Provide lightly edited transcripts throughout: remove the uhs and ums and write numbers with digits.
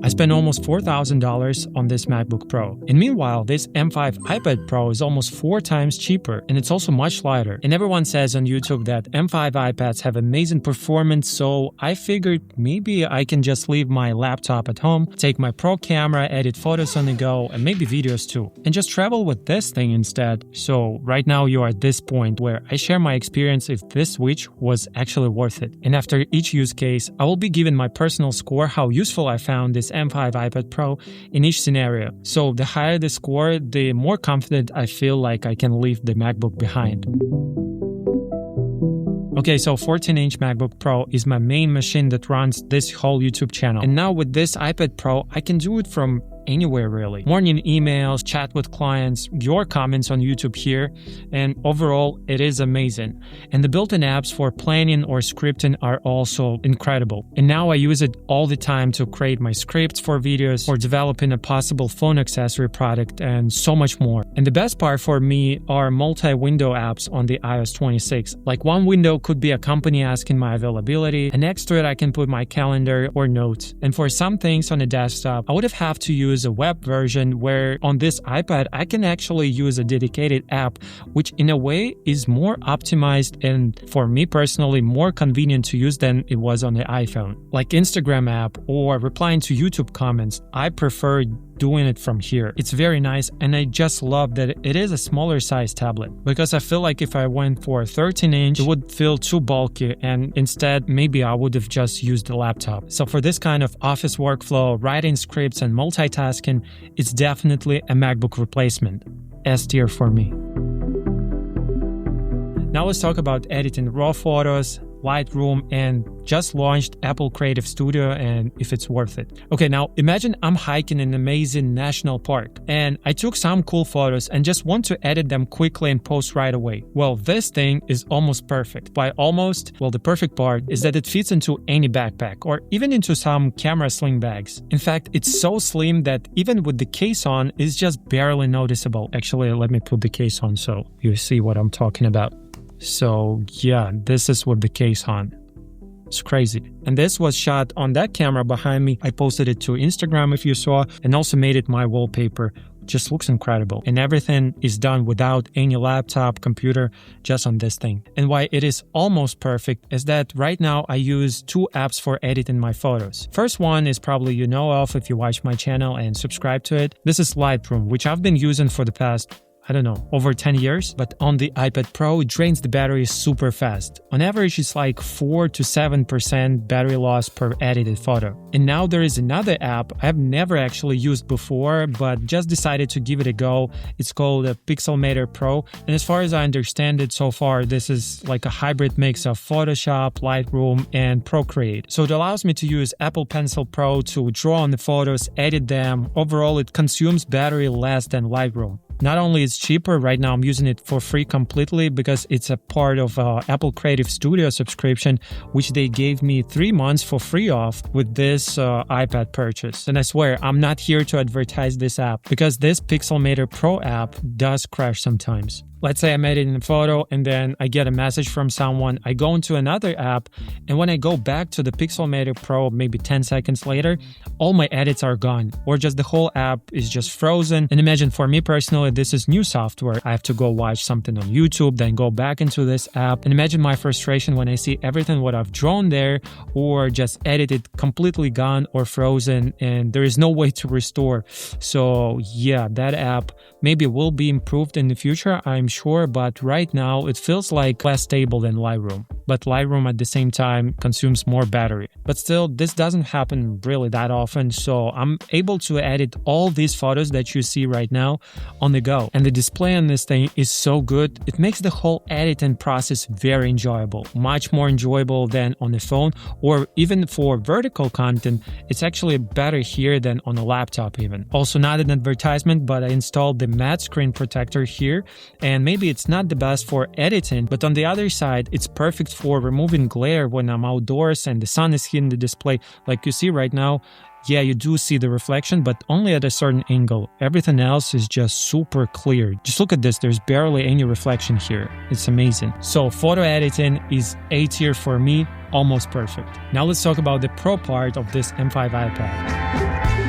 I spent almost $4,000 on this MacBook Pro. And meanwhile, this M5 iPad Pro is almost 4 times cheaper, and it's also much lighter. And everyone says on YouTube that M5 iPads have amazing performance, so I figured maybe I can just leave my laptop at home, take my Pro camera, edit photos on the go, and maybe videos too, and just travel with this thing instead. So right now you are at this point where I share my experience if this switch was actually worth it. And after each use case, I will be given my personal score how useful I found this M5 iPad Pro in each scenario. So the higher the score, the more confident I feel like I can leave the MacBook behind. Okay, so 14-inch MacBook Pro is my main machine that runs this whole YouTube channel. And now with this iPad Pro, I can do it from anywhere really. Morning emails, chat with clients, your comments on YouTube here, and overall it is amazing. And the built-in apps for planning or scripting are also incredible. And now I use it all the time to create my scripts for videos, for developing a possible phone accessory product, and so much more. And the best part for me are multi-window apps on the iOS 26. Like one window could be a company asking my availability, and next to it I can put my calendar or notes. And for some things on the desktop, I would have to use a web version, where on this iPad I can actually use a dedicated app, which in a way is more optimized and for me personally more convenient to use than it was on the iPhone. Like Instagram app or replying to YouTube comments, I prefer doing it from here. It's very nice, and I just love that it is a smaller size tablet, because I feel like if I went for a 13-inch, it would feel too bulky, and instead maybe I would have just used the laptop. So for this kind of office workflow, writing scripts and multitasking, it's definitely a MacBook replacement. S tier for me. Now let's talk about editing raw photos, Lightroom, and just launched Apple Creative Studio and if it's worth it. Okay, now imagine I'm hiking in an amazing national park and I took some cool photos and just want to edit them quickly and post right away. Well, this thing is almost perfect. By almost, well, the perfect part is that it fits into any backpack or even into some camera sling bags. In fact, it's so slim that even with the case on, it's just barely noticeable. Actually, let me put the case on so you see what I'm talking about. So yeah, this is with the case on. It's crazy. And this was shot on that camera behind me. I posted it to Instagram if you saw, and also made it my wallpaper. Just looks incredible. And everything is done without any laptop, computer, just on this thing. And why it is almost perfect is that right now I use 2 apps for editing my photos. First one is probably you know of if you watch my channel and subscribe to it. This is Lightroom, which I've been using for the past over 10 years, but on the iPad Pro, it drains the battery super fast. On average, it's like 4 to 7% battery loss per edited photo. And now there is another app I've never actually used before, but just decided to give it a go. It's called a Pixelmator Pro. And as far as I understand it so far, this is like a hybrid mix of Photoshop, Lightroom, and Procreate. So it allows me to use Apple Pencil Pro to draw on the photos, edit them. Overall, it consumes battery less than Lightroom. Not only is it cheaper, right now I'm using it for free completely because it's a part of Apple Creative Studio subscription, which they gave me 3 months for free off with this iPad purchase. And I swear, I'm not here to advertise this app because this Pixelmator Pro app does crash sometimes. Let's say I'm editing a photo and then I get a message from someone, I go into another app, and when I go back to the Pixelmator Pro maybe 10 seconds later, all my edits are gone, or just the whole app is just frozen. And imagine for me personally, this is new software. I have to go watch something on YouTube, then go back into this app. And imagine my frustration when I see everything what I've drawn there or just edited completely gone or frozen, and there is no way to restore. So yeah, that app maybe will be improved in the future, I'm sure, but right now it feels like less stable than Lightroom. But Lightroom at the same time consumes more battery. But still, this doesn't happen really that often, so I'm able to edit all these photos that you see right now on the go. And the display on this thing is so good, it makes the whole editing process very enjoyable, much more enjoyable than on the phone, or even for vertical content, it's actually better here than on a laptop even. Also, not an advertisement, but I installed the matte screen protector here, and maybe it's not the best for editing, but on the other side, it's perfect for removing glare when I'm outdoors and the sun is hitting the display. Like you see right now, yeah, you do see the reflection, but only at a certain angle. Everything else is just super clear. Just look at this, there's barely any reflection here. It's amazing. So photo editing is A tier for me, almost perfect. Now let's talk about the pro part of this M5 iPad.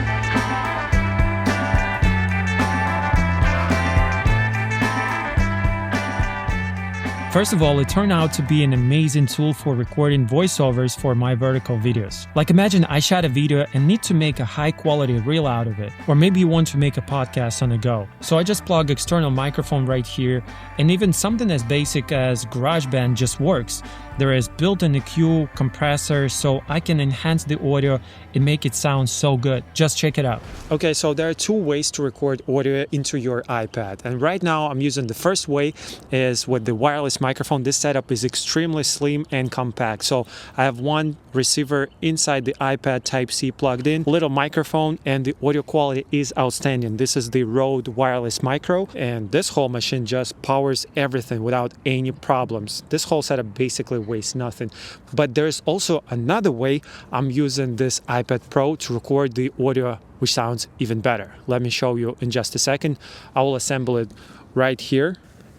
First of all, it turned out to be an amazing tool for recording voiceovers for my vertical videos. Like imagine I shot a video and need to make a high quality reel out of it, or maybe you want to make a podcast on the go. So I just plug external microphone right here, and even something as basic as GarageBand just works. There is built-in EQ, compressor, so I can enhance the audio and make it sound so good. Just check it out. Okay, so there are two ways to record audio into your iPad. And right now I'm using the first way is with the wireless microphone. This setup is extremely slim and compact. So I have one receiver inside the iPad Type-C plugged in, little microphone, and the audio quality is outstanding. This is the Rode Wireless Micro, and this whole machine just powers everything without any problems. This whole setup basically wastes nothing. But there's also another way. I'm using this iPad Pro to record the audio, which sounds even better. Let me show you in just a second. I will assemble it right here.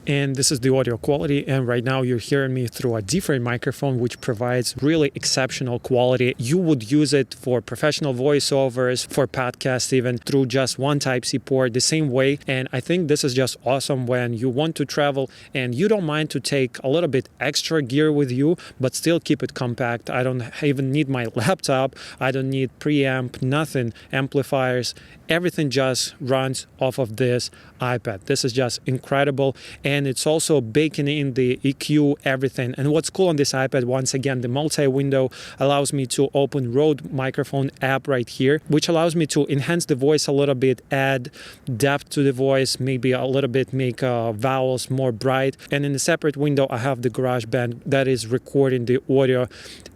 And this is the audio quality, and right now you're hearing me through a different microphone which provides really exceptional quality. You would use it for professional voiceovers, for podcasts, even through just one Type-C port the same way. And I think this is just awesome when you want to travel and you don't mind to take a little bit extra gear with you but still keep it compact. I don't even need my laptop, I don't need preamp, nothing, amplifiers. Everything just runs off of this iPad. This is just incredible, and it's also baking in the EQ, everything. And what's cool on this iPad, once again, the multi-window allows me to open Rode microphone app right here, which allows me to enhance the voice a little bit, add depth to the voice, maybe a little bit make vowels more bright. And in a separate window, I have the GarageBand that is recording the audio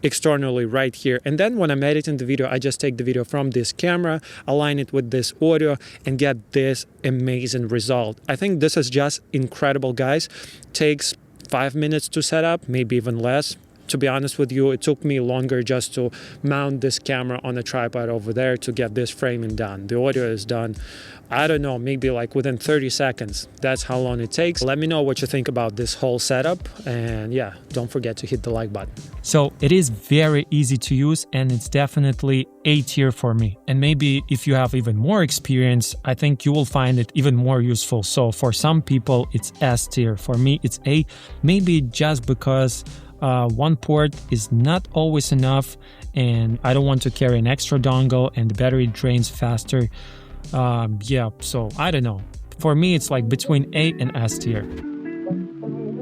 externally right here. And then when I'm editing the video, I just take the video from this camera, align it with this audio, and get this amazing result. I think this is just incredible, guys. Takes 5 minutes to set up, maybe even less. To be honest with you, it took me longer just to mount this camera on a tripod over there to get this framing done. The audio is done, I don't know, maybe like within 30 seconds. That's how long it takes. Let me know what you think about this whole setup. And yeah, don't forget to hit the like button. So it is very easy to use, and it's definitely A tier for me. And maybe if you have even more experience, I think you will find it even more useful. So for some people, it's S tier. For me, it's A, maybe just because one port is not always enough, and I don't want to carry an extra dongle and the battery drains faster. Yeah, so I don't know. For me, it's like between A and S tier.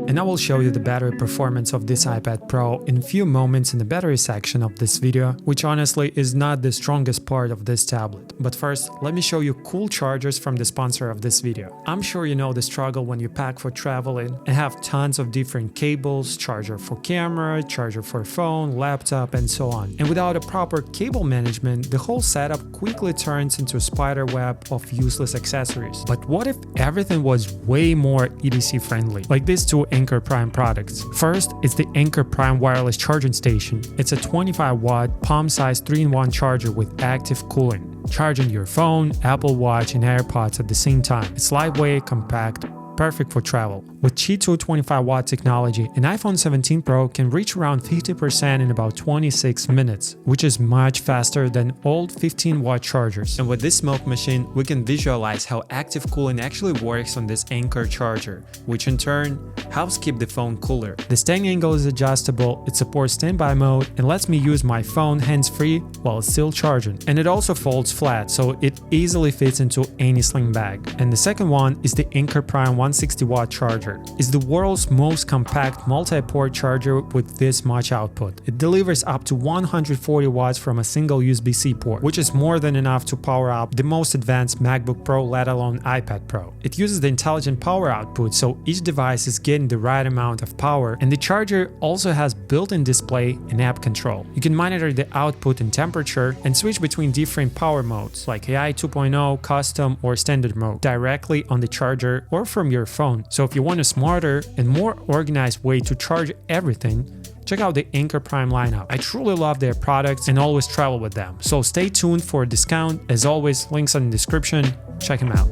And I will show you the battery performance of this iPad Pro in a few moments in the battery section of this video, which honestly is not the strongest part of this tablet. But first, let me show you cool chargers from the sponsor of this video. I'm sure you know the struggle when you pack for traveling and have tons of different cables, charger for camera, charger for phone, laptop, and so on. And without a proper cable management, the whole setup quickly turns into a spider web of useless accessories. But what if everything was way more EDC friendly, like these two Anker Prime products? First, it's the Anker Prime wireless charging station. It's a 25-watt, palm-sized 3-in-1 charger with active cooling, charging your phone, Apple Watch, and AirPods at the same time. It's lightweight, compact, perfect for travel. With Qi2 25-watt technology, an iPhone 17 Pro can reach around 50% in about 26 minutes, which is much faster than old 15-watt chargers. And with this smoke machine, we can visualize how active cooling actually works on this Anker charger, which in turn helps keep the phone cooler. The stand angle is adjustable, it supports standby mode, and lets me use my phone hands-free while it's still charging. And it also folds flat, so it easily fits into any sling bag. And the second one is the Anker Prime 160-watt charger. It's the world's most compact multi-port charger with this much output. It delivers up to 140 watts from a single USB-C port, which is more than enough to power up the most advanced MacBook Pro, let alone iPad Pro. It uses the intelligent power output, so each device is getting the right amount of power, and the charger also has built-in display and app control. You can monitor the output and temperature and switch between different power modes like AI 2.0, custom, or standard mode directly on the charger or from your phone. So if you want a smarter and more organized way to charge everything, check out the Anker Prime lineup. I truly love their products and always travel with them. So stay tuned for a discount. As always, links are in the description. Check them out.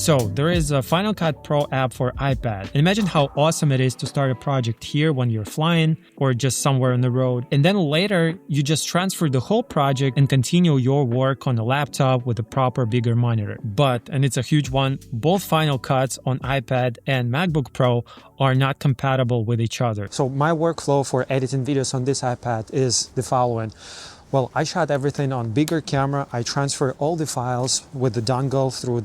So there is a Final Cut Pro app for iPad. Imagine how awesome it is to start a project here when you're flying or just somewhere on the road. And then later, you just transfer the whole project and continue your work on a laptop with a proper bigger monitor. But, and it's a huge one, both Final Cuts on iPad and MacBook Pro are not compatible with each other. So my workflow for editing videos on this iPad is the following. Well, I shot everything on bigger camera. I transfer all the files with the dongle through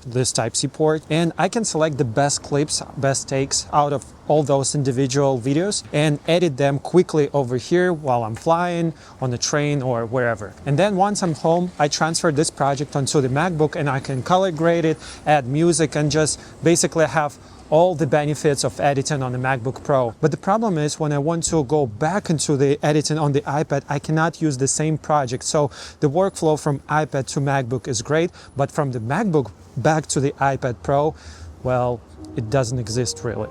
this Type-C port, and I can select the best clips, best takes out of all those individual videos and edit them quickly over here while I'm flying, on the train, or wherever. And then once I'm home, I transfer this project onto the MacBook and I can color grade it, add music, and just basically have all the benefits of editing on the MacBook Pro. But the problem is when I want to go back into the editing on the iPad, I cannot use the same project. So the workflow from iPad to MacBook is great, but from the MacBook back to the iPad Pro, well, it doesn't exist really.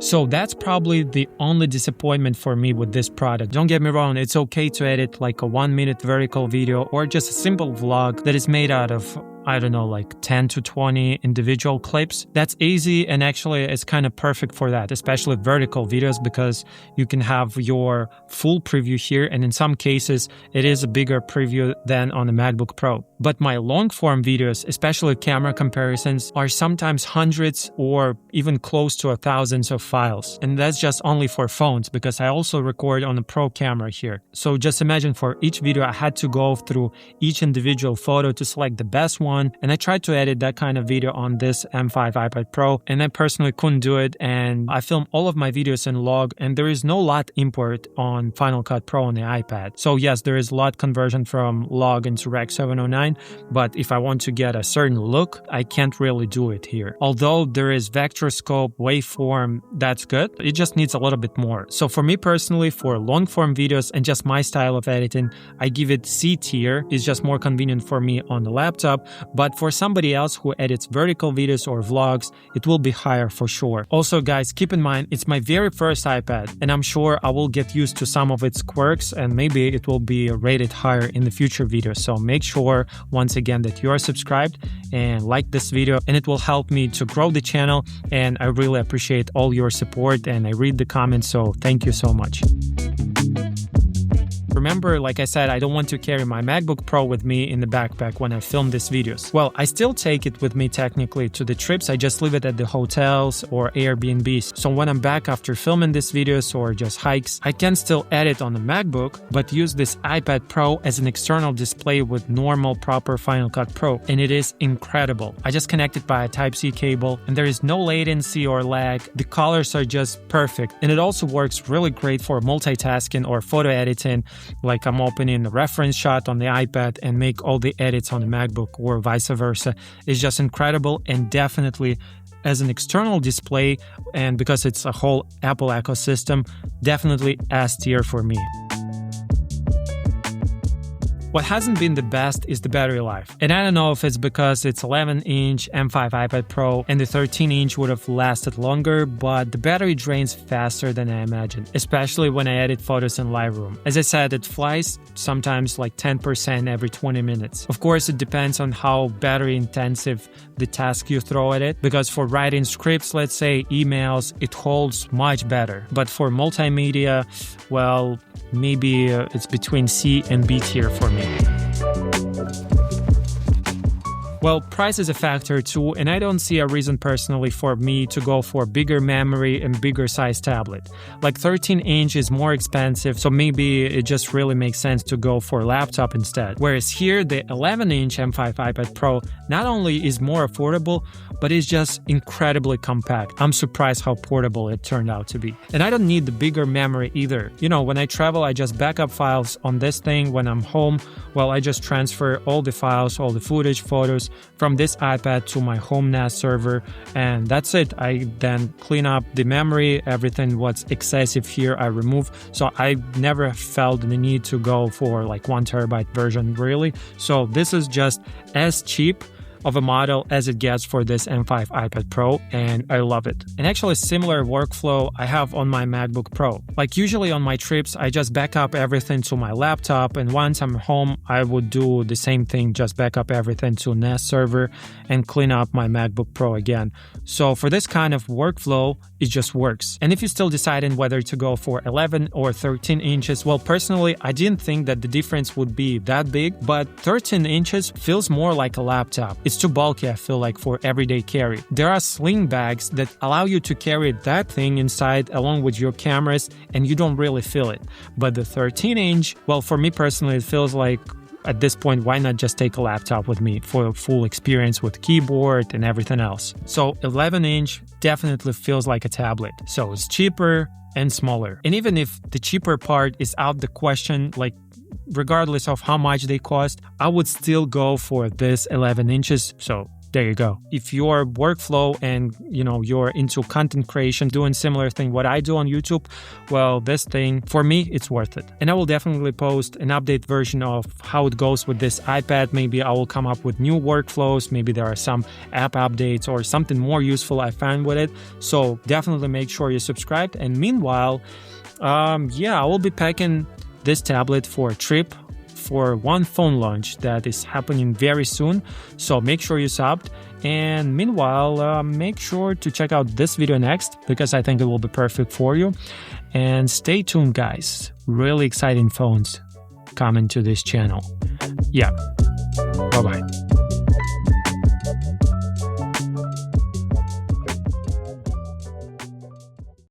So that's probably the only disappointment for me with this product. Don't get me wrong, it's okay to edit like a 1-minute vertical video or just a simple vlog that is made out of, I don't know, like 10 to 20 individual clips. That's easy, and actually it's kind of perfect for that, especially vertical videos, because you can have your full preview here, and in some cases it is a bigger preview than on the MacBook Pro. But my long form videos, especially camera comparisons, are sometimes hundreds or even close to thousands of files. And that's just only for phones, because I also record on a Pro camera here. So just imagine for each video I had to go through each individual photo to select the best one. And I tried to edit that kind of video on this M5 iPad Pro, and I personally couldn't do it. And I film all of my videos in log, and there is no LUT import on Final Cut Pro on the iPad. So yes, there is LUT conversion from log into Rec 709, but if I want to get a certain look, I can't really do it here. Although there is vector scope, waveform, that's good. It just needs a little bit more. So for me personally, for long form videos and just my style of editing, I give it C tier. It's just more convenient for me on the laptop. But for somebody else who edits vertical videos or vlogs, it will be higher for sure. Also, guys, keep in mind, it's my very first iPad, and I'm sure I will get used to some of its quirks, and maybe it will be rated higher in the future videos. So make sure, once again, that you are subscribed and like this video, and it will help me to grow the channel. And I really appreciate all your support, and I read the comments, so thank you so much. Remember, like I said, I don't want to carry my MacBook Pro with me in the backpack when I film these videos. Well, I still take it with me technically to the trips. I just leave it at the hotels or Airbnbs. So when I'm back after filming these videos or just hikes, I can still edit on the MacBook, but use this iPad Pro as an external display with normal, proper Final Cut Pro. And it is incredible. I just connect it by a Type-C cable, and there is no latency or lag. The colors are just perfect. And it also works really great for multitasking or photo editing, like I'm opening the reference shot on the iPad and make all the edits on the MacBook or vice versa. It's just incredible, and definitely as an external display, and because it's a whole Apple ecosystem, definitely S tier for me. What hasn't been the best is the battery life. And I don't know if it's because it's 11-inch M5 iPad Pro and the 13-inch would have lasted longer, but the battery drains faster than I imagined, especially when I edit photos in Lightroom. As I said, it flies sometimes like 10% every 20 minutes. Of course, it depends on how battery intensive the task you throw at it, because for writing scripts, let's say emails, it holds much better. But for multimedia, well, maybe it's between C and B tier for me. Well, price is a factor too, and I don't see a reason personally for me to go for bigger memory and bigger size tablet. Like 13-inch is more expensive, so maybe it just really makes sense to go for laptop instead. Whereas here, the 11-inch M5 iPad Pro not only is more affordable, but it's just incredibly compact. I'm surprised how portable it turned out to be. And I don't need the bigger memory either. You know, when I travel, I just back up files on this thing. When I'm home, well, I just transfer all the files, all the footage, photos from this iPad to my home NAS server, and that's it. I then clean up the memory, everything what's excessive here I remove. So I never felt the need to go for like 1 terabyte version really. So this is just as cheap, of a model as it gets for this M5 iPad Pro, and I love it. And actually similar workflow I have on my MacBook Pro. Like usually on my trips, I just back up everything to my laptop, and once I'm home, I would do the same thing, just back up everything to NAS server and clean up my MacBook Pro again. So for this kind of workflow, it just works. And if you're still deciding whether to go for 11 or 13 inches, well, personally, I didn't think that the difference would be that big, but 13 inches feels more like a laptop. It's too bulky, I feel like, for everyday carry. There are sling bags that allow you to carry that thing inside along with your cameras, and you don't really feel it. But the 13-inch, well, for me personally, it feels like at this point, why not just take a laptop with me for a full experience with keyboard and everything else? So 11-inch definitely feels like a tablet. So it's cheaper and smaller. And even if the cheaper part is out the question, like regardless of how much they cost, I would still go for this 11 inches. So there you go. If your workflow and you're into content creation, doing similar thing what I do on YouTube, well, this thing, for me, it's worth it. And I will definitely post an update version of how it goes with this iPad. Maybe I will come up with new workflows. Maybe there are some app updates or something more useful I find with it. So definitely make sure you're subscribed. And meanwhile, I will be packing this tablet for a trip for one phone launch that is happening very soon. So make sure you subbed. And meanwhile, make sure to check out this video next, because I think it will be perfect for you. And stay tuned, guys. Really exciting phones coming to this channel. Yeah. Bye-bye.